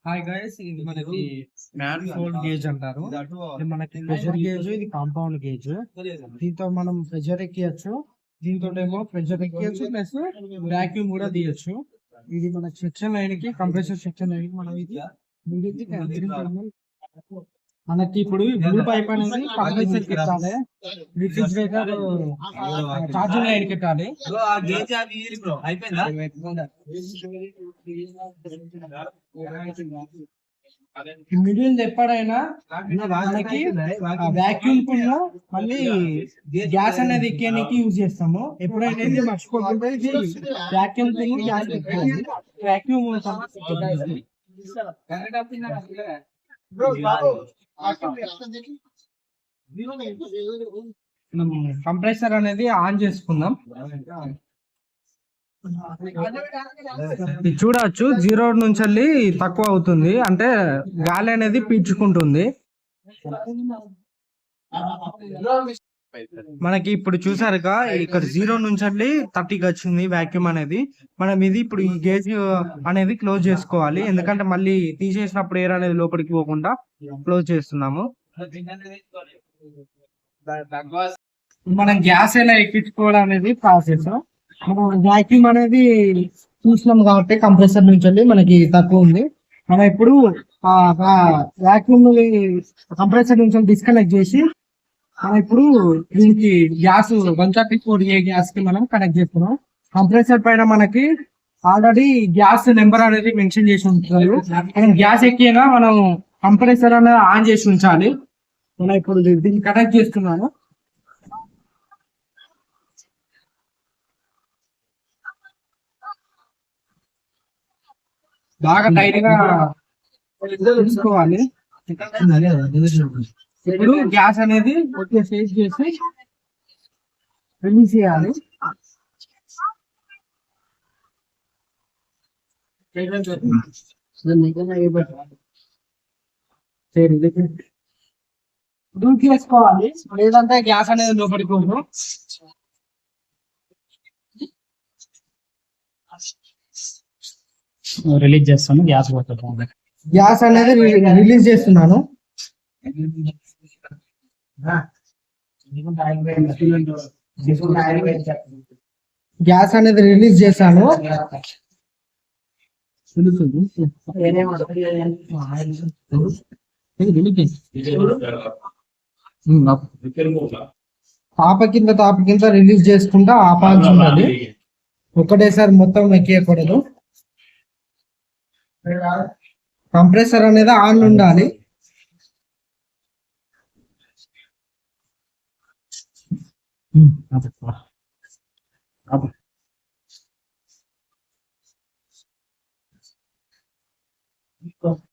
Hi guys, ఇది మనకి man fold gauge అంటారు. ఇది మనకి ప్రెషర్ గేజ్, ఇది కాంపౌండ్ గేజ్. దీంతో మనం ప్రెషర్ ఎక్కియచ్చు, దీంతో ఏమో ప్రెషర్ ఎక్కియచ్చు ప్లస్ వాక్యూమ్ కూడా తీయచ్చు. ఇది మన సెక్షన్ లైన్ కి, కంప్రెసర్ సెక్షన్ లైన్ కి మనం ఇది మనకి ఇప్పుడు బ్లూ పైప్ అనేది కంప్రెసర్ పెట్టాలి, రిఫ్రిజిరేటర్ చార్జింగ్ లైన్ పెట్టాలి. మిడిల్ ఎప్పుడైనా మనకి వాక్యూమ్ కున్న మళ్ళీ గ్యాస్ అనేది ఎక్కేనికి యూజ్ చేస్తాము. ఎప్పుడైనా ఇది మర్చిపోకుండా వాక్యూమ్ కున్న గ్యాస్ పెట్టుకోవాలి. వాక్యూమ్ కంప్రెసర్ అనేది ఆన్ చేసుకుందాం. చూడవచ్చు, 0 నుంచి వెళ్ళి తక్కువ అవుతుంది, అంటే గాలి అనేది పీల్చుకుంటుంది. మనకి ఇప్పుడు చూసారుగా, ఇక్కడ 0 నుంచి వెళ్ళి 30కి వచ్చింది వాక్యూమ్ అనేది. మనం ఇది ఇప్పుడు ఈ గేజ్ అనేది క్లోజ్ చేసుకోవాలి, ఎందుకంటే మళ్ళీ తీసేసినప్పుడు ఎయిర్ అనేది లోపలికి పోకుండా క్లోజ్ చేస్తున్నాము. మనం గ్యాస్ ఎలా ఎక్కించుకోవడం అనేది ప్రాసెస్. మనం వాక్యూమ్ అనేది చూసినాం కాబట్టి కంప్రెసర్ నుంచి వెళ్ళి మనకి తక్కువ ఉంది. మనం ఇప్పుడు వాక్యూమ్ కంప్రెసర్ నుంచి డిస్కనెక్ట్ చేసి మనం ఇప్పుడు దీనికి గ్యాస్ 134A గ్యాస్ కి మనం కనెక్ట్ చేస్తున్నాం. కంప్రెసర్ పైన మనకి ఆల్రెడీ గ్యాస్ నెంబర్ అనేది మెన్షన్ చేసి ఉంటారు. మనం గ్యాస్ ఎక్కినా మనం కంప్రెసర్ అనేది ఆన్ చేసి ఉంచాలి. మనం ఇప్పుడు దీన్ని కనెక్ట్ చేస్తున్నాను. బాగా టైట్ గా తీసుకోవాలి. ఇప్పుడు గ్యాస్ అనేది వచ్చే ఫేస్ చేసి రిలీజ్ చేయాలి. దూకేసుకోవాలి, లేదంటే గ్యాస్ అనేది లోపలికి పోదు. రిలీజ్ చేస్తాను, గ్యాస్ పోతుంది. గ్యాస్ అనేది రిలీజ్ చేస్తున్నాను. గ్యాస్ అనేది రిలీజ్ చేశాను. తాప కింద రిలీజ్ చేసుకుంటా ఆపాల్సి ఉన్నది. ఒకటేసారి మొత్తం ఎక్కియకూడదు. కంప్రెసర్ అనేది ఆన్ ఉండాలి.